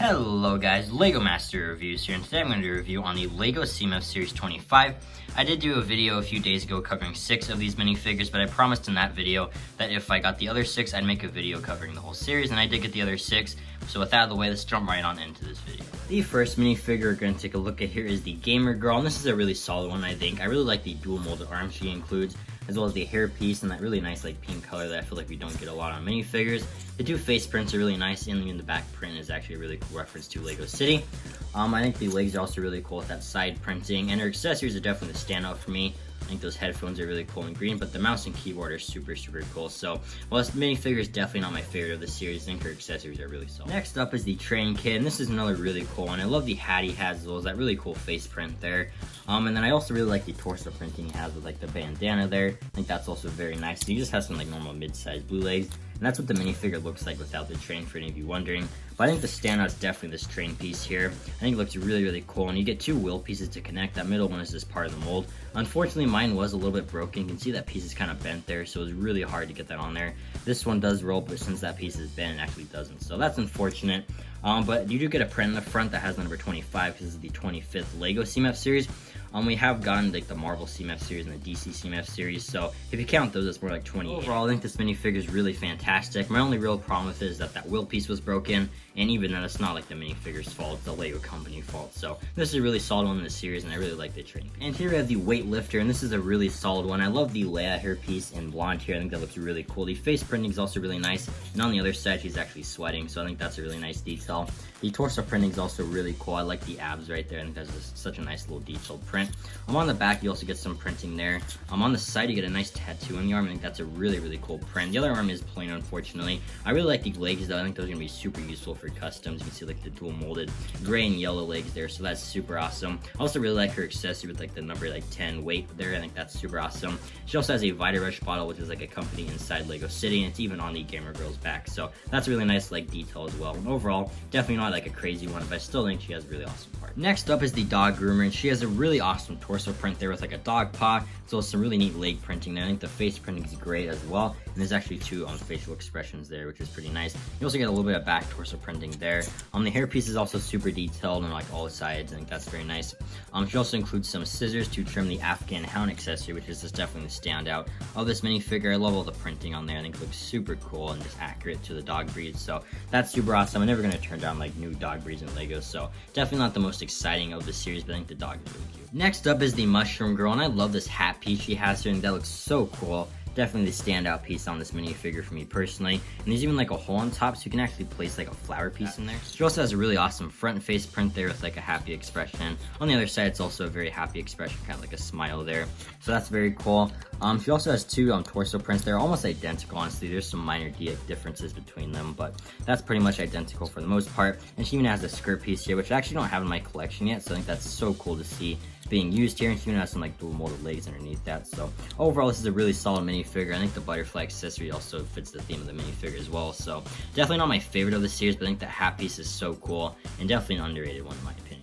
Hello guys, Lego Master Reviews here, and today I'm going to do a review on the LEGO CMF Series 25. I did do a video a few days ago covering 6 of these minifigures, but I promised in that video that if I got the other 6, I'd make a video covering the whole series, and I did get the other 6. So with that out of the way, let's jump right on into this video. The first minifigure we're going to take a look at here is the Gamer Girl, and this is a really solid one, I think. I really like the dual molded arms she includes, as well as the hair piece and that really nice like pink color that I feel like we don't get a lot on minifigures. The two face prints are really nice, and in the back print is actually a really cool reference to Lego City. I think the legs are also really cool with that side printing, and her accessories are definitely the standout for me. I think those headphones are really cool in green, but the mouse and keyboard are super cool. So, while this minifigure is definitely not my favorite of the series, I think her accessories are really solid. Next up is the Train Kid, and this is another really cool one. I love the hat he has, as well as that really cool face print there. And then I also really like the torso printing he has with like the bandana there. I think that's also very nice. He just has some like normal mid-sized blue legs, and that's what the minifigure looks like without the train, for any of you wondering. But I think the standout is definitely this train piece here. I think it looks really cool, and you get two wheel pieces to connect. That middle one is just part of the mold. Unfortunately, mine was a little bit broken. You can see that piece is kind of bent there, so it was really hard to get that on there. This one does roll, but since that piece is bent, it actually doesn't. So that's unfortunate. But you do get a print in the front that has the number 25, because this is the 25th Lego CMF series. We have gotten like the Marvel CMF series and the DC CMF series, so if you count those, it's more like 28. Overall, I think this minifigure is really fantastic. My only real problem with it is that wheel piece was broken, and even then, it's not like the minifigure's fault, it's the Lego company fault. So this is a really solid one in the series, and I really like the train. And here we have the weightlifter, and this is a really solid one. I love the Leia hair piece in blonde here. I think that looks really cool. The face printing is also really nice, and on the other side, she's actually sweating, so I think that's a really nice detail. The torso printing is also really cool. I like the abs right there. I think that's just such a nice little detailed print. On the back, you also get some printing there. On the side, you get a nice tattoo on the arm. I think that's a really cool print. The other arm is plain, unfortunately. I really like the legs, though. I think those are going to be super useful for customs. You can see like the dual molded gray and yellow legs there, so that's super awesome. I also really like her accessory with like the number like 10 weight there. I think that's super awesome. She also has a Vita Rush bottle, which is like a company inside Lego City, and it's even on the Gamer Girl's back, so that's a really nice like detail as well. And overall, definitely not like a crazy one, but I still think she has a really awesome part. Next up is the dog groomer, and she has a really awesome torso print there with like a dog paw, as well as some really neat leg printing there. I think the face printing is great as well, and there's actually two facial expressions there, which is pretty nice. You also get a little bit of back torso printing there. The hair piece is also super detailed on like all sides. I think that's very nice. She also includes some scissors to trim the Afghan hound accessory, which is just definitely the standout of this minifigure. I love all the printing on there. I think it looks super cool and just accurate to the dog breed, so that's super awesome. I'm never going to turn down like new dog breeds in Legos, so definitely not the most exciting of the series, but I think the dog is really cute. Next up is the Mushroom Girl, and I love this hat piece she has here, and that looks so cool. Definitely the standout piece on this minifigure for me personally. And there's even like a hole on top, so you can actually place like a flower piece in there. She also has a really awesome front and face print there with like a happy expression. On the other side, it's also a very happy expression, kind of like a smile there. So that's very cool. She also has two torso prints. They're almost identical, honestly. There's some minor differences between them, but that's pretty much identical for the most part. And she even has a skirt piece here, which I actually don't have in my collection yet, so I think that's so cool to see being used here, and she even has some like dual molded legs underneath that. So overall, this is a really solid minifigure. I think the butterfly accessory also fits the theme of the minifigure as well. So definitely not my favorite of the series, but I think the hat piece is so cool, and definitely an underrated one in my opinion.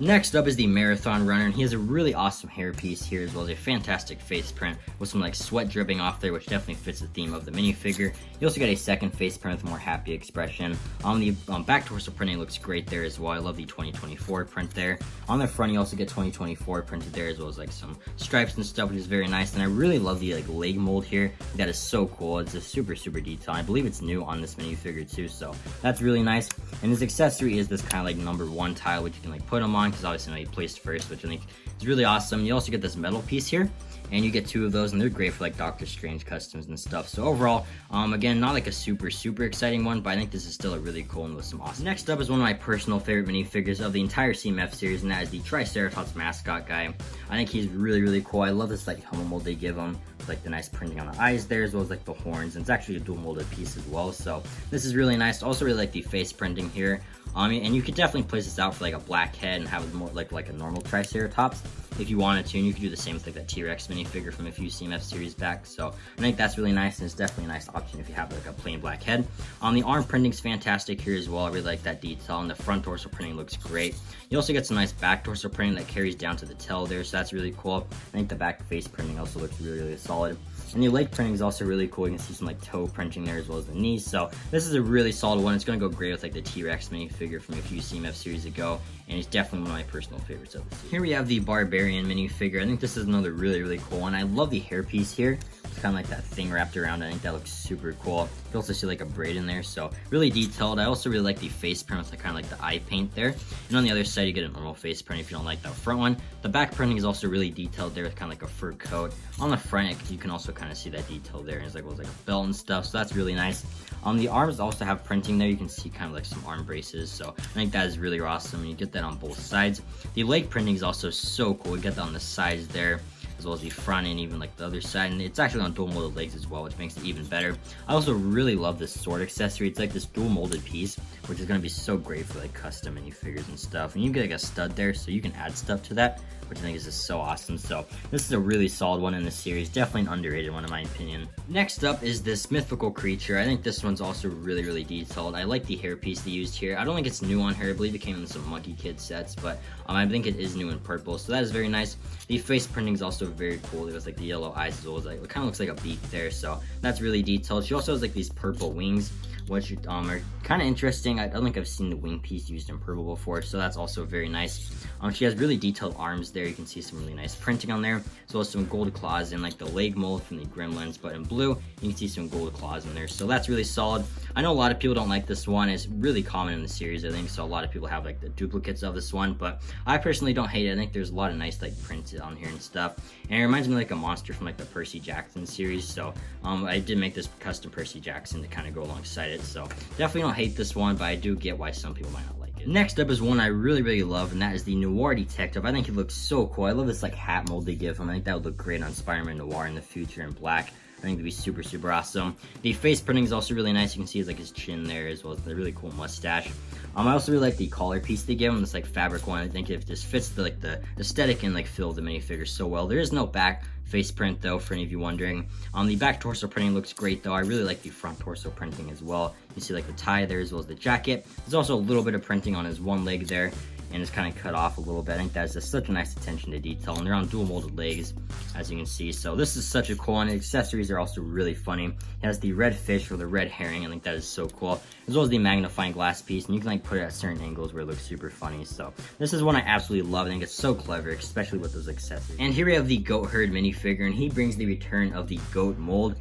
Next up is the Marathon Runner, and he has a really awesome hair piece here, as well as a fantastic face print with some like sweat dripping off there, which definitely fits the theme of the minifigure. You also get a second face print with a more happy expression. On the back torso printing looks great there as well. I love the 2024 print there. On the front, you also get 2024 printed there, as well as like some stripes and stuff, which is very nice. And I really love the like leg mold here. That is so cool. It's a super detail. I believe it's new on this minifigure too, so that's really nice. And his accessory is this kind of like number 1 tile, which you can like put him on, because obviously he placed first, which I think is really awesome. You also get this metal piece here, and you get 2 of those, and they're great for like Doctor Strange customs and stuff. So overall, again, not like a super exciting one, but I think this is still a really cool one with some awesome. Next up is one of my personal favorite minifigures of the entire CMF series, and that is the Triceratops mascot guy. I think he's really cool. I love this like helmet mold they give him, with like the nice printing on the eyes there, as well as like the horns, and it's actually a dual molded piece as well. So this is really nice. Also really like the face printing here. And you could definitely place this out for like a black head and have it more like a normal Triceratops if you wanted to, and you could do the same with like that T-Rex minifigure from a few CMF series back. So I think that's really nice, and it's definitely a nice option if you have like a plain black head. The arm printing's fantastic here as well. I really like that detail, and the front torso printing looks great. You also get some nice back torso printing that carries down to the tail there, so that's really cool. I think the back face printing also looks really solid. And the leg printing is also really cool. You can see some like toe printing there as well as the knees. So this is a really solid one. It's going to go great with like the T-Rex minifigure from a few CMF series ago. And it's definitely one of my personal favorites of the series. Here we have the Barbarian minifigure. I think this is another really cool one. I love the hairpiece here. It's kind of like that thing wrapped around. I think that looks super cool. You can also see like a braid in there, so really detailed. I also really like the face print with kind of like the eye paint there. And on the other side, you get a normal face print if you don't like that front one. The back printing is also really detailed there with kind of like a fur coat. On the front, you can also kind of see that detail there. It's like, well, it's like a belt and stuff, so that's really nice. The arms also have printing there. You can see kind of like some arm braces, so I think that is really awesome. You get that on both sides. The leg printing is also so cool. You get that on the sides there, as well as the front and even like the other side, and it's actually on dual molded legs as well, which makes it even better. I also really love this sword accessory. It's like this dual molded piece, which is going to be so great for like custom minifigures and stuff. And you get like a stud there, so you can add stuff to that, which I think is just so awesome. So this is a really solid one in the series, definitely an underrated one in my opinion. Next up is this mythical creature. I think this one's also really detailed. I like the hairpiece they used here. I don't think it's new on her. I believe it came in some Monkey Kid sets, but I think it is new in purple, so that is very nice. The face printing is also very cool. It was like the yellow eyes as well as like, it kind of looks like a beak there, so that's really detailed. She also has like these purple wings, which are kind of interesting. I don't think I've seen the wing piece used in purple before, so that's also very nice. She has really detailed arms there. You can see some really nice printing on there, as well as some gold claws in like the leg mold from the Gremlins, but in blue, you can see some gold claws in there, so that's really solid. I know a lot of people don't like this one. It's really common in the series, I think, so a lot of people have like the duplicates of this one, but I personally don't hate it. I think there's a lot of nice like prints on here and stuff, and it reminds me like a monster from like the Percy Jackson series, so I did make this custom Percy Jackson to kind of go alongside it, so definitely don't hate this one, but I do get why some people might not like it. Next up is one I really love, and that is the Noir detective. I think it looks so cool. I love this like hat mold they give him. I think that would look great on Spider-Man Noir in the future in black. I think it'd be super awesome. The face printing is also really nice. You can see it's like his chin there, as well as the really cool mustache. I also really like the collar piece they give him, this like fabric one. I think it just fits the like the aesthetic and like feel of the minifigure so well. There is no back face print though, for any of you wondering. The back torso printing looks great though. I really like the front torso printing as well. You see like the tie there as well as the jacket. There's also a little bit of printing on his one leg there, and it's kind of cut off a little bit. I think that's just such a nice attention to detail, and they're on dual molded legs, as you can see. So this is such a cool one. The accessories are also really funny. It has the red fish or the red herring. I think that is so cool, as well as the magnifying glass piece, and you can like put it at certain angles where it looks super funny. So this is one I absolutely love. I think it's so clever, especially with those accessories. And here we have the Goat Herd minifigure, and he brings the return of the goat mold.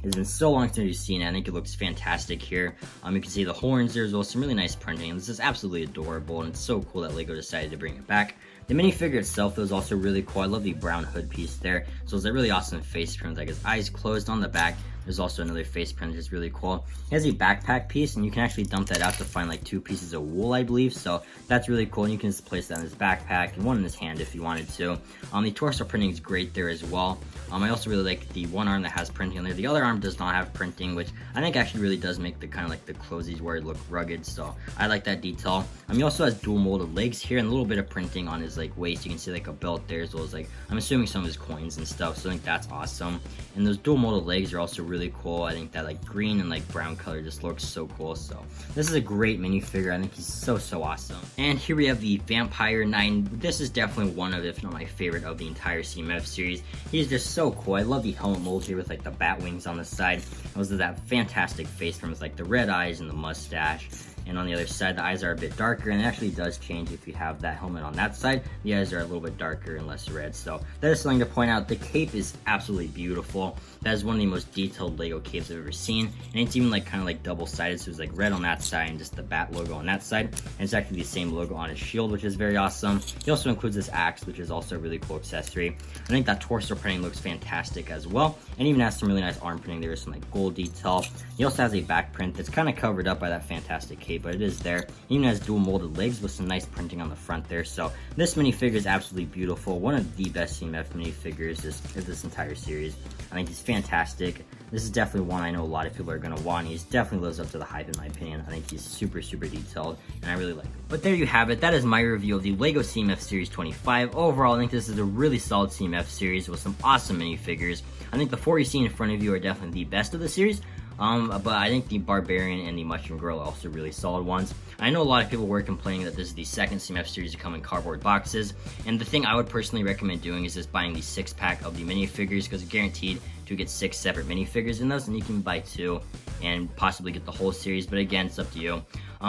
It's been so long since you've seen it. I think it looks fantastic here. You can see the horns there as well, some really nice printing. This is absolutely adorable, and it's so cool that LEGO decided to bring it back. The minifigure itself though is also really cool. I love the brown hood piece there. So it's a really awesome face print, like his eyes closed on the back. There's also another face print that's really cool. He has a backpack piece, and you can actually dump that out to find like 2 pieces of wool, I believe. So that's really cool, and you can just place that in his backpack and one in his hand if you wanted to. The torso printing is great there as well. I also really like the one arm that has printing on there. The other arm does not have printing, which I think actually really does make the kind of like the closies where it look rugged. So I like that detail. He also has dual molded legs here and a little bit of printing on his like waist. You can see like a belt there, as well as like I'm assuming some of his coins and stuff. So I think that's awesome. And those dual molded legs are also really cool. I think that like green and like brown color just looks so cool. So this is a great minifigure. I think he's so awesome. And here we have the Vampire 9. This is definitely one of, if not my favorite of the entire CMF series. He's just so cool. I love the helmet mold here with like the bat wings on the side. Also that fantastic face from with like the red eyes and the mustache. And on the other side, the eyes are a bit darker, and it actually does change if you have that helmet on that side. The eyes are a little bit darker and less red, so that is something to point out. The cape is absolutely beautiful. That is one of the most detailed LEGO capes I've ever seen, and it's even like kind of like double-sided, so it's like red on that side and just the bat logo on that side, and it's actually the same logo on his shield, which is very awesome. He also includes this axe, which is also a really cool accessory. I think that torso printing looks fantastic as well, and even has some really nice arm printing. There is some like gold detail. He also has a back print that's kind of covered up by that fantastic cape, but it is there. He even has dual molded legs with some nice printing on the front there. So this minifigure is absolutely beautiful. One of the best CMF minifigures of this entire series. I think he's fantastic. This is definitely one I know a lot of people are going to want. He definitely lives up to the hype in my opinion. I think he's super detailed, and I really like him. But there you have it. That is my review of the LEGO CMF Series 25. Overall, I think this is a really solid CMF series with some awesome minifigures. I think the 4 you see in front of you are definitely the best of the series. But I think the Barbarian and the Mushroom Girl are also really solid ones. I know a lot of people were complaining that this is the second CMF series to come in cardboard boxes, and the thing I would personally recommend doing is just buying the 6-pack of the minifigures, because it's guaranteed to get 6 separate minifigures in those, and you can buy 2 and possibly get the whole series, but again, it's up to you.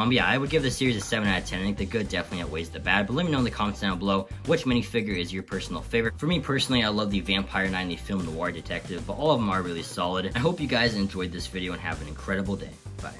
Yeah, I would give this series a 7 out of 10. I think the good definitely outweighs the bad, but let me know in the comments down below which minifigure is your personal favorite. For me personally, I love the Vampire Knight and the Film Noir Detective, but all of them are really solid. I hope you guys enjoyed this video and have an incredible day. Bye.